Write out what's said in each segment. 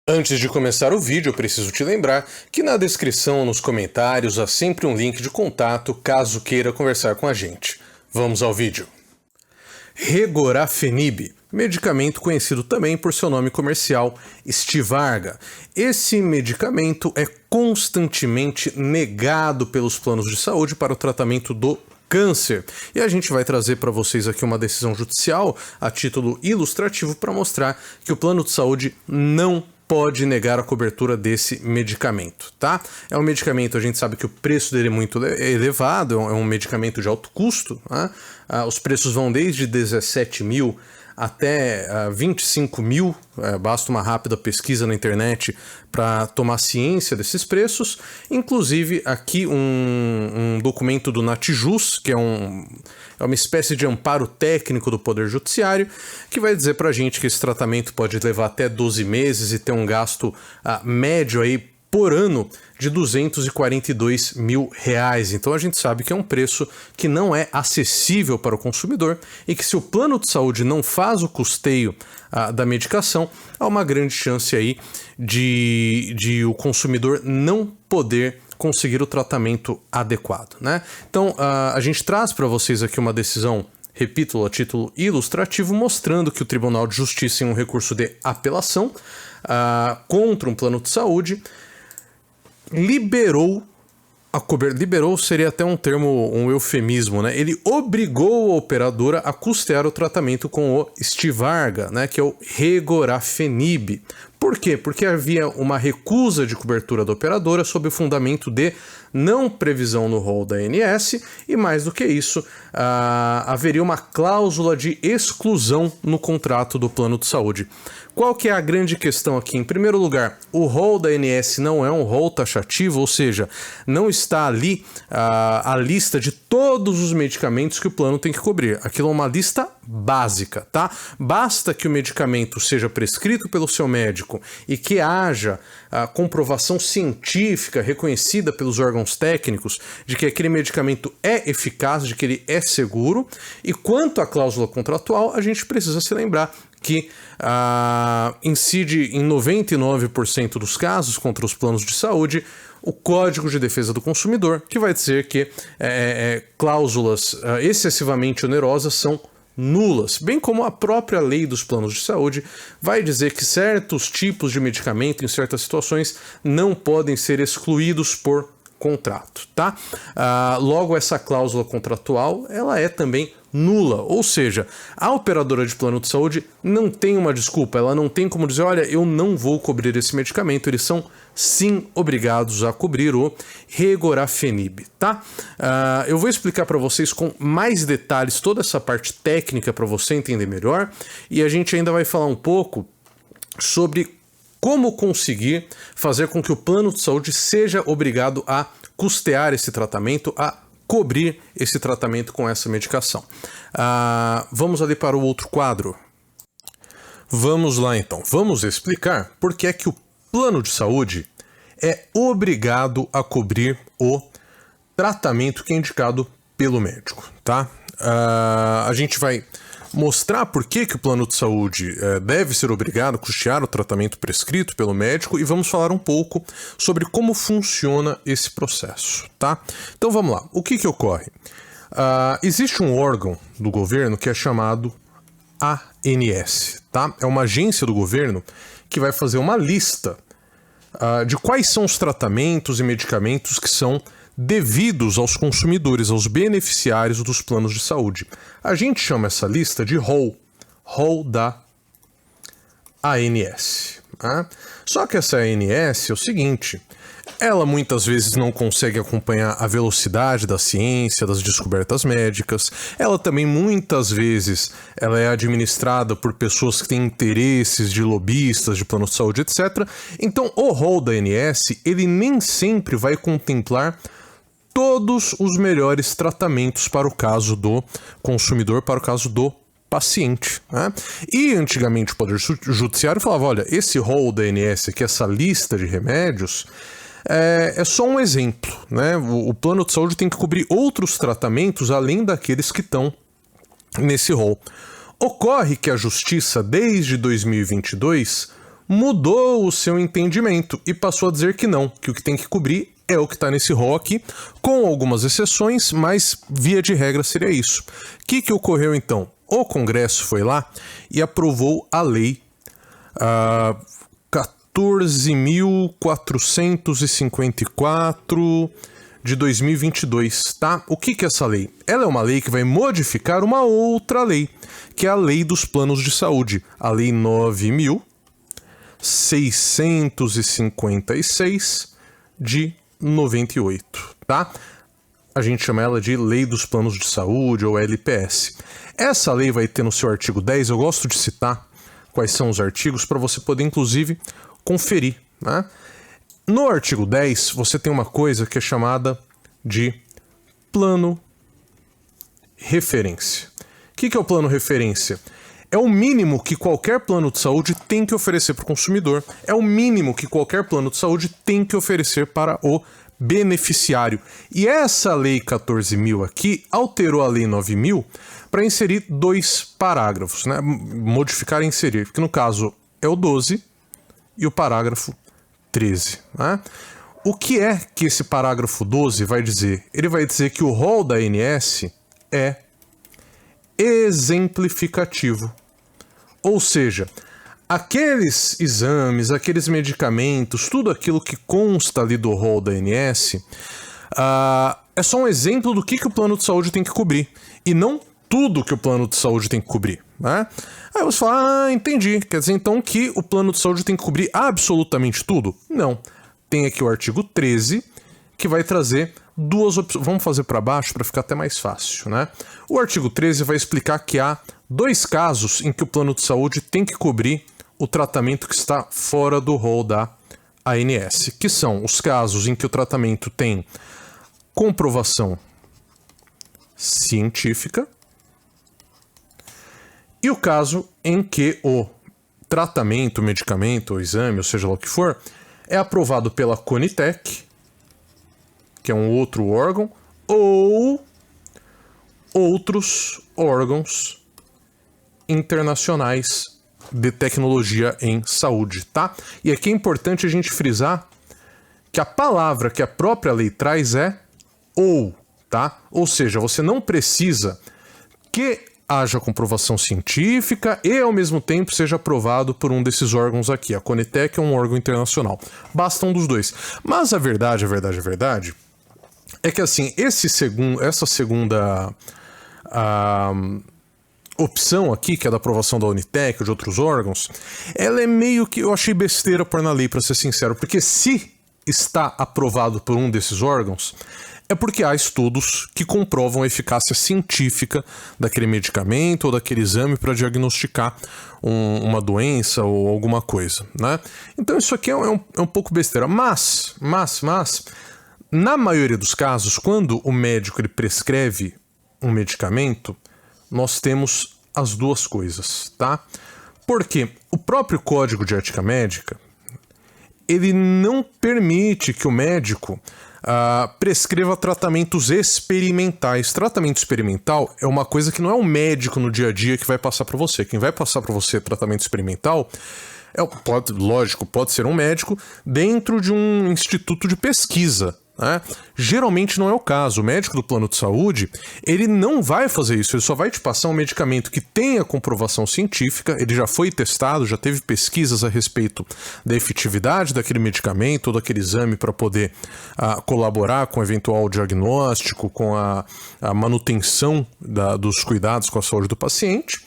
Antes de começar o vídeo, eu preciso te lembrar que na descrição ou nos comentários há sempre um link de contato caso queira conversar com a gente. Vamos ao vídeo. Regorafenib, medicamento conhecido também por seu nome comercial, Stivarga. Esse medicamento é constantemente negado pelos planos de saúde para o tratamento do câncer. E a gente vai trazer para vocês aqui uma decisão judicial a título ilustrativo para mostrar que o plano de saúde não pode negar a cobertura desse medicamento, tá? É um medicamento, a gente sabe que o preço dele é muito elevado, é um medicamento de alto custo, né? Os preços vão desde 17 mil até 25 mil, basta uma rápida pesquisa na internet para tomar ciência desses preços. Inclusive aqui um documento do Natijus, que é uma espécie de amparo técnico do Poder Judiciário, que vai dizer para a gente que esse tratamento pode levar até 12 meses e ter um gasto médio aí por ano de R$242 mil. Então a gente sabe que é um preço que não é acessível para o consumidor e que se o plano de saúde não faz o custeio da medicação, há uma grande chance aí de o consumidor não poder conseguir o tratamento adequado, né? Então a gente traz para vocês aqui uma decisão, repito, a título ilustrativo, mostrando que o Tribunal de Justiça, em um recurso de apelação contra um plano de saúde, liberou a cobertura. Liberou seria até um eufemismo, né? Ele obrigou a operadora a custear o tratamento com o Stivarga, né? Que é o Regorafenib. Por quê? Porque havia uma recusa de cobertura da operadora sob o fundamento de não previsão no rol da ANS e, mais do que isso, haveria uma cláusula de exclusão no contrato do plano de saúde. Qual que é a grande questão aqui? Em primeiro lugar, o rol da ANS não é um rol taxativo, ou seja, não está ali a lista de todos os medicamentos que o plano tem que cobrir. Aquilo é uma lista básica, tá? Basta que o medicamento seja prescrito pelo seu médico e que haja a comprovação científica reconhecida pelos órgãos técnicos de que aquele medicamento é eficaz, de que ele é seguro. E quanto à cláusula contratual, a gente precisa se lembrar que incide em 99% dos casos contra os planos de saúde o Código de Defesa do Consumidor, que vai dizer que cláusulas excessivamente onerosas são nulas, bem como a própria lei dos planos de saúde vai dizer que certos tipos de medicamento em certas situações não podem ser excluídos por contrato, tá? Logo, essa cláusula contratual, ela é também nula, ou seja, a operadora de plano de saúde não tem uma desculpa, ela não tem como dizer, olha, eu não vou cobrir esse medicamento, eles são sim obrigados a cobrir o Regorafenib, tá? Eu vou explicar para vocês com mais detalhes toda essa parte técnica para você entender melhor, e a gente ainda vai falar um pouco sobre como conseguir fazer com que o plano de saúde seja obrigado a custear esse tratamento, a cobrir esse tratamento com essa medicação. Vamos ali para o outro quadro. Vamos lá então, vamos explicar por que é que o plano de saúde é obrigado a cobrir o tratamento que é indicado pelo médico, tá? A gente vai mostrar por que o plano de saúde deve ser obrigado a custear o tratamento prescrito pelo médico e vamos falar um pouco sobre como funciona esse processo, tá? Então vamos lá, o que ocorre? Existe um órgão do governo que é chamado ANS, tá? É uma agência do governo que vai fazer uma lista de quais são os tratamentos e medicamentos que são devidos aos consumidores, aos beneficiários dos planos de saúde. A gente chama essa lista de rol da ANS. Tá? Só que essa ANS é o seguinte, ela muitas vezes não consegue acompanhar a velocidade da ciência, das descobertas médicas, ela também muitas vezes ela é administrada por pessoas que têm interesses de lobistas, de plano de saúde, etc. Então o rol da ANS, ele nem sempre vai contemplar todos os melhores tratamentos para o caso do consumidor, para o caso do paciente, né? E antigamente o Poder Judiciário falava, olha, esse rol da ANS aqui, essa lista de remédios, é só um exemplo, né? O plano de saúde tem que cobrir outros tratamentos além daqueles que estão nesse rol. Ocorre que a Justiça, desde 2022, mudou o seu entendimento e passou a dizer que não, que o que tem que cobrir é o que está nesse rol aqui, com algumas exceções, mas via de regra seria isso. O que ocorreu então? O Congresso foi lá e aprovou a lei 14.454 de 2022, tá? O que é essa lei? Ela é uma lei que vai modificar uma outra lei, que é a Lei dos Planos de Saúde, a Lei 9.656 de 98, tá? A gente chama ela de Lei dos Planos de Saúde, ou LPS. Essa lei vai ter no seu artigo 10, eu gosto de citar quais são os artigos para você poder, inclusive, conferir, né? No artigo 10, você tem uma coisa que é chamada de plano referência. O que é o plano referência? É o mínimo que qualquer plano de saúde tem que oferecer para o consumidor. É o mínimo que qualquer plano de saúde tem que oferecer para o beneficiário. E essa lei 14.000 aqui alterou a lei 9.000 para inserir 2 parágrafos, né? Modificar e inserir, porque no caso é o 12 e o parágrafo 13, né? O que é que esse parágrafo 12 vai dizer? Ele vai dizer que o rol da ANS é exemplificativo. Ou seja, aqueles exames, aqueles medicamentos, tudo aquilo que consta ali do rol da ANS, é só um exemplo do que o plano de saúde tem que cobrir, e não tudo que o plano de saúde tem que cobrir, né? Aí você fala, entendi, quer dizer então que o plano de saúde tem que cobrir absolutamente tudo? Não. Tem aqui o artigo 13, que vai trazer 2 opções. Vamos fazer para baixo para ficar até mais fácil, né? O artigo 13 vai explicar que há 2 casos em que o plano de saúde tem que cobrir o tratamento que está fora do rol da ANS, que são os casos em que o tratamento tem comprovação científica e o caso em que o tratamento, medicamento, ou exame, ou seja lá o que for, é aprovado pela Conitec, que é um outro órgão, ou outros órgãos internacionais de tecnologia em saúde, tá? E aqui é importante a gente frisar que a palavra que a própria lei traz é ou, tá? Ou seja, você não precisa que haja comprovação científica e, ao mesmo tempo, seja aprovado por um desses órgãos aqui. A Conitec é um órgão internacional. Basta um dos dois. Mas a verdade é que, assim, essa segunda opção aqui, que é da aprovação da Unitec ou de outros órgãos, ela é meio que... Eu achei besteira pôr na lei, para ser sincero, porque se está aprovado por um desses órgãos, é porque há estudos que comprovam a eficácia científica daquele medicamento ou daquele exame para diagnosticar uma doença ou alguma coisa, né? Então isso aqui é um pouco besteira. Mas, na maioria dos casos, quando o médico ele prescreve um medicamento, nós temos as duas coisas, tá? Porque o próprio Código de Ética Médica, ele não permite que o médico prescreva tratamentos experimentais. Tratamento experimental é uma coisa que não é um médico no dia a dia que vai passar para você. Quem vai passar para você tratamento experimental pode ser um médico dentro de um instituto de pesquisa, né? Geralmente não é o caso. O médico do plano de saúde, ele não vai fazer isso, ele só vai te passar um medicamento que tenha comprovação científica, ele já foi testado, já teve pesquisas a respeito da efetividade daquele medicamento ou daquele exame para poder colaborar com o eventual diagnóstico, com a manutenção dos cuidados com a saúde do paciente.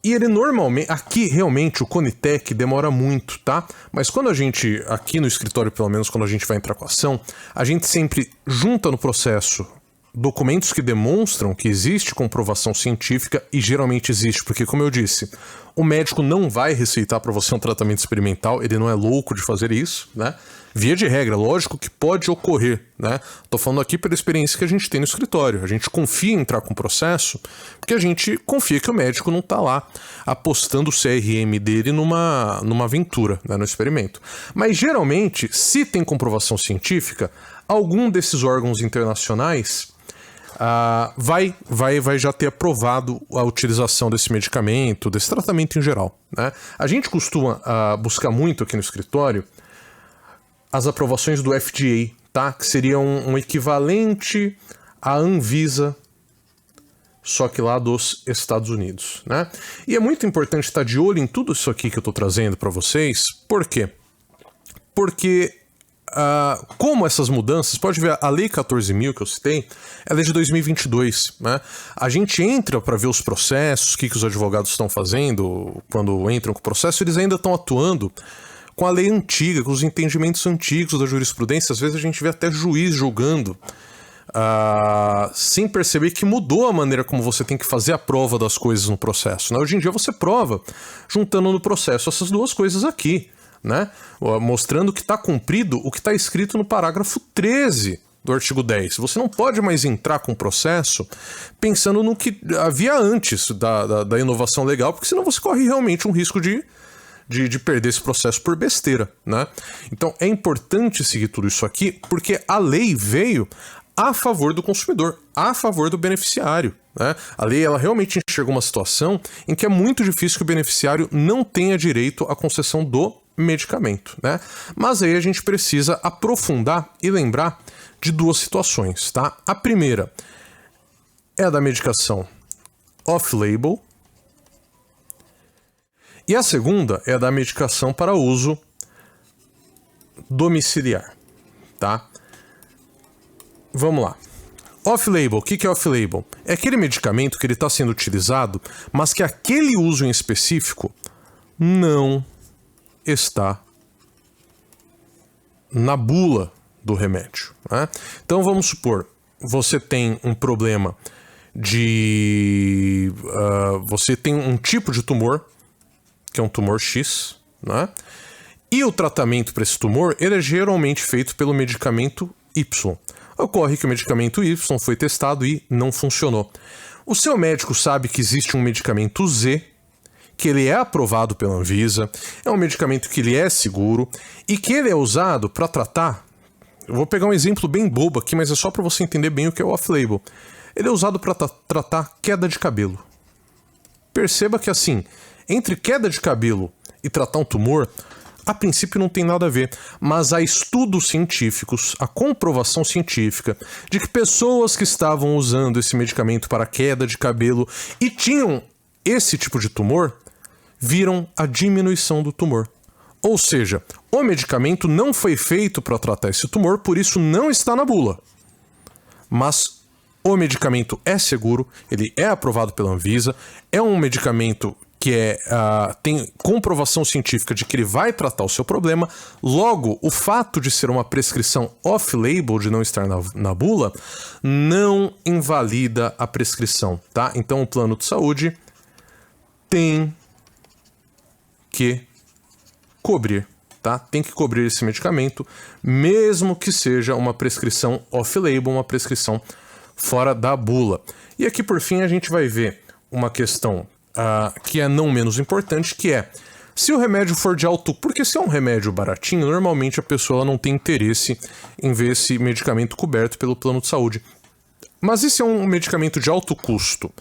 E ele normalmente, aqui realmente o Conitec demora muito, tá? Mas quando a gente, aqui no escritório pelo menos, quando a gente vai entrar com a ação, a gente sempre junta no processo documentos que demonstram que existe comprovação científica, e geralmente existe, porque como eu disse, o médico não vai receitar para você um tratamento experimental, ele não é louco de fazer isso, né? Via de regra, lógico que pode ocorrer, né? Tô falando aqui pela experiência que a gente tem no escritório. A gente confia em entrar com o processo porque a gente confia que o médico não tá lá apostando o CRM dele numa aventura, né, no experimento. Mas geralmente, se tem comprovação científica, algum desses órgãos internacionais vai já ter aprovado a utilização desse medicamento, desse tratamento em geral, né? A gente costuma buscar muito aqui no escritório as aprovações do FDA, tá? Que seria um equivalente à Anvisa, só que lá dos Estados Unidos, né? E é muito importante estar de olho em tudo isso aqui que eu estou trazendo para vocês. Por quê? Porque como essas mudanças, pode ver a Lei 14.000 que eu citei, ela é de 2022, né? A gente entra para ver os processos, o que os advogados estão fazendo quando entram com o processo, eles ainda estão atuando com a lei antiga, com os entendimentos antigos da jurisprudência. Às vezes a gente vê até juiz julgando sem perceber que mudou a maneira como você tem que fazer a prova das coisas no processo, né? Hoje em dia você prova juntando no processo essas duas coisas aqui, né? Mostrando que está cumprido o que está escrito no parágrafo 13 do artigo 10. Você não pode mais entrar com o processo pensando no que havia antes da inovação legal, porque senão você corre realmente um risco de perder esse processo por besteira, né? Então é importante seguir tudo isso aqui, porque a lei veio a favor do consumidor, a favor do beneficiário, né? A lei, ela realmente enxerga uma situação em que é muito difícil que o beneficiário não tenha direito à concessão do medicamento, né? Mas aí a gente precisa aprofundar e lembrar de duas situações, tá? A primeira é a da medicação off-label, e a segunda é a da medicação para uso domiciliar, tá? Vamos lá. Off-label, o que é off-label? É aquele medicamento que ele está sendo utilizado, mas que aquele uso em específico não está na bula do remédio, né? Então vamos supor, você tem um problema de... você tem um tipo de tumor, que é um tumor X, né? E o tratamento para esse tumor, ele é geralmente feito pelo medicamento Y. Ocorre que o medicamento Y foi testado e não funcionou. O seu médico sabe que existe um medicamento Z, que ele é aprovado pela Anvisa, é um medicamento que ele é seguro e que ele é usado para tratar... Eu vou pegar um exemplo bem bobo aqui, mas é só para você entender bem o que é o off-label. Ele é usado para tratar queda de cabelo. Perceba que assim, entre queda de cabelo e tratar um tumor, a princípio não tem nada a ver, mas há estudos científicos, a comprovação científica de que pessoas que estavam usando esse medicamento para queda de cabelo e tinham esse tipo de tumor, viram a diminuição do tumor. Ou seja, o medicamento não foi feito para tratar esse tumor, por isso não está na bula. Mas o medicamento é seguro, ele é aprovado pela Anvisa, é um medicamento que tem comprovação científica de que ele vai tratar o seu problema. Logo, o fato de ser uma prescrição off-label, de não estar na bula, não invalida a prescrição, tá? Então o plano de saúde tem que cobrir, tá? Tem que cobrir esse medicamento, mesmo que seja uma prescrição off-label, uma prescrição fora da bula. E aqui, por fim, a gente vai ver uma questão que é não menos importante, que é, se o remédio for de alto... Porque se é um remédio baratinho, normalmente a pessoa não tem interesse em ver esse medicamento coberto pelo plano de saúde. Mas e se é um medicamento de alto custo,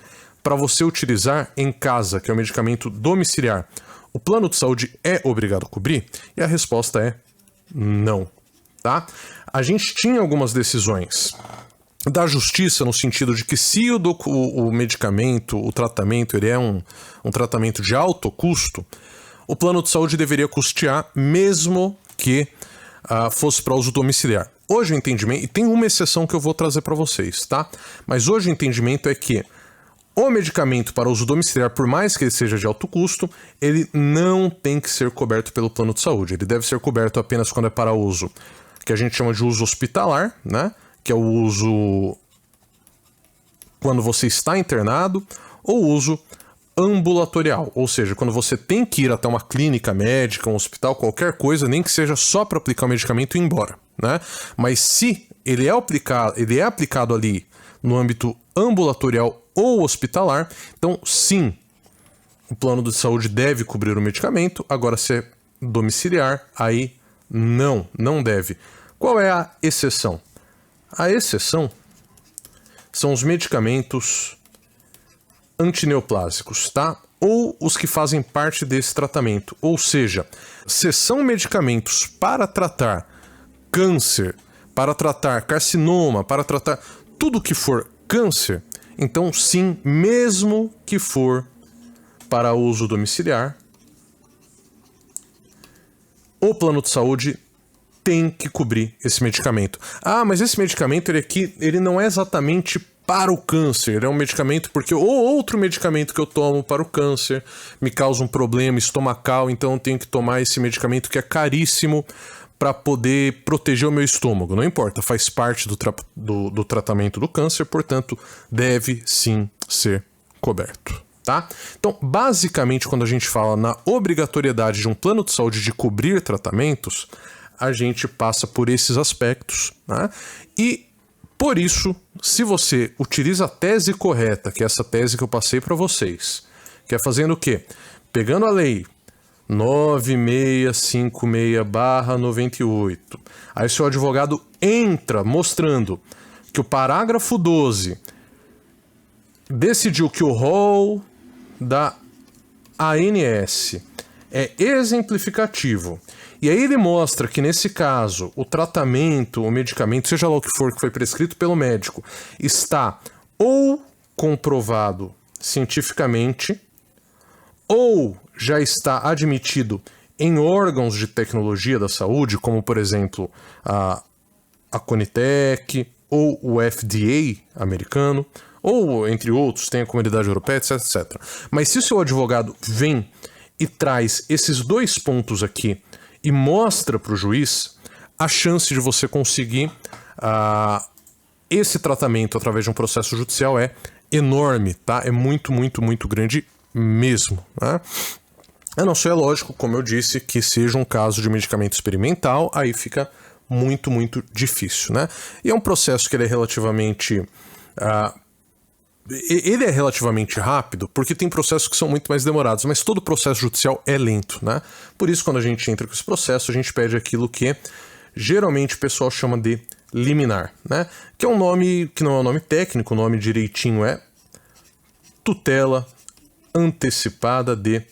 para você utilizar em casa, que é um medicamento domiciliar, o plano de saúde é obrigado a cobrir? E a resposta é não, tá? A gente tinha algumas decisões da justiça no sentido de que se o medicamento, o tratamento, ele é um tratamento de alto custo, o plano de saúde deveria custear mesmo que fosse para uso domiciliar. Hoje o entendimento, e tem uma exceção que eu vou trazer para vocês, tá? Mas hoje o entendimento é que o medicamento para uso domiciliar, por mais que ele seja de alto custo, ele não tem que ser coberto pelo plano de saúde. Ele deve ser coberto apenas quando é para uso, que a gente chama de uso hospitalar, né? Que é o uso quando você está internado, ou uso ambulatorial, ou seja, quando você tem que ir até uma clínica médica, um hospital, qualquer coisa, nem que seja só para aplicar o medicamento e ir embora, né? Mas se ele é aplicado ali no âmbito ambulatorial ou hospitalar, então sim, o plano de saúde deve cobrir o medicamento. Agora, se é domiciliar, aí não deve. Qual é a exceção? A exceção são os medicamentos antineoplásicos, tá? Ou os que fazem parte desse tratamento. Ou seja, se são medicamentos para tratar câncer, para tratar carcinoma, para tratar tudo que for câncer, então sim, mesmo que for para uso domiciliar, o plano de saúde tem que cobrir esse medicamento. Ah, mas esse medicamento ele não é exatamente para o câncer, ele é um medicamento porque outro medicamento que eu tomo para o câncer me causa um problema estomacal, então eu tenho que tomar esse medicamento que é caríssimo para poder proteger o meu estômago. Não importa, faz parte do tratamento do câncer, portanto, deve sim ser coberto. Tá? Então, basicamente, quando a gente fala na obrigatoriedade de um plano de saúde de cobrir tratamentos, a gente passa por esses aspectos, né? E, por isso, se você utiliza a tese correta, que é essa tese que eu passei para vocês, que é fazendo o quê? Pegando a lei 9656/98, aí seu advogado entra mostrando que o parágrafo 12 decidiu que o rol da ANS é exemplificativo. E aí ele mostra que, nesse caso, o tratamento, o medicamento, seja lá o que for que foi prescrito pelo médico, está ou comprovado cientificamente, ou já está admitido em órgãos de tecnologia da saúde, como, por exemplo, a Conitec ou o FDA americano, ou, entre outros, tem a Comunidade Europeia, etc, etc. Mas se o seu advogado vem e traz esses dois pontos aqui e mostra para o juiz, a chance de você conseguir esse tratamento através de um processo judicial é enorme, tá? É muito, muito, muito grande mesmo, né? A não ser, lógico, como eu disse, que seja um caso de medicamento experimental, aí fica muito, muito difícil, né? E é um processo que ele é relativamente... ele é relativamente rápido, porque tem processos que são muito mais demorados, mas todo processo judicial é lento, né? Por isso, quando a gente entra com esse processo, a gente pede aquilo que geralmente o pessoal chama de liminar, né? Que é um nome que não é um nome técnico, o nome direitinho é tutela antecipada de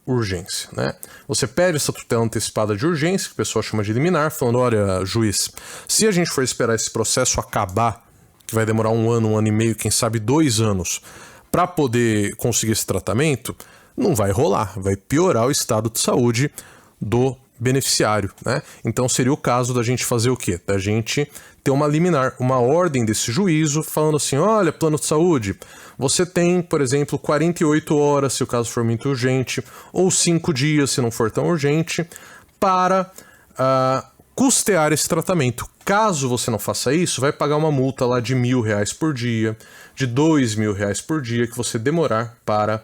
urgência, né? Você pede essa tutela antecipada de urgência, que o pessoal chama de liminar, falando, olha, juiz, se a gente for esperar esse processo acabar, que vai demorar 1 ano e meio, quem sabe 2 anos, para poder conseguir esse tratamento, não vai rolar, vai piorar o estado de saúde do beneficiário, né? Então seria o caso da gente fazer o quê? Da gente ter uma liminar, uma ordem desse juízo, falando assim, olha, plano de saúde, você tem, por exemplo, 48 horas, se o caso for muito urgente, ou 5 dias, se não for tão urgente, para custear esse tratamento. Caso você não faça isso, vai pagar uma multa lá de R$1.000 por dia, de R$2.000 por dia que você demorar para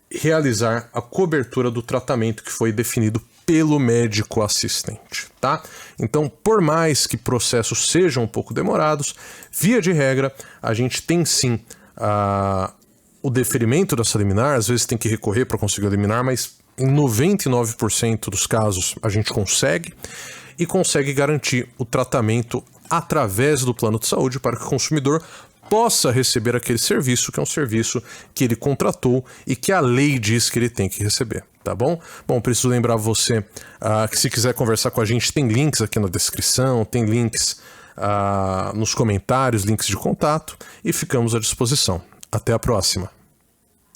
realizar a cobertura do tratamento que foi definido pelo médico assistente, tá? Então, por mais que processos sejam um pouco demorados, via de regra, a gente tem sim o deferimento dessa liminar, às vezes tem que recorrer para conseguir a liminar, mas em 99% dos casos a gente consegue garantir o tratamento através do plano de saúde para que o consumidor possa receber aquele serviço, que é um serviço que ele contratou e que a lei diz que ele tem que receber, tá bom? Bom, preciso lembrar você que se quiser conversar com a gente, tem links aqui na descrição, tem links nos comentários, links de contato, e ficamos à disposição. Até a próxima!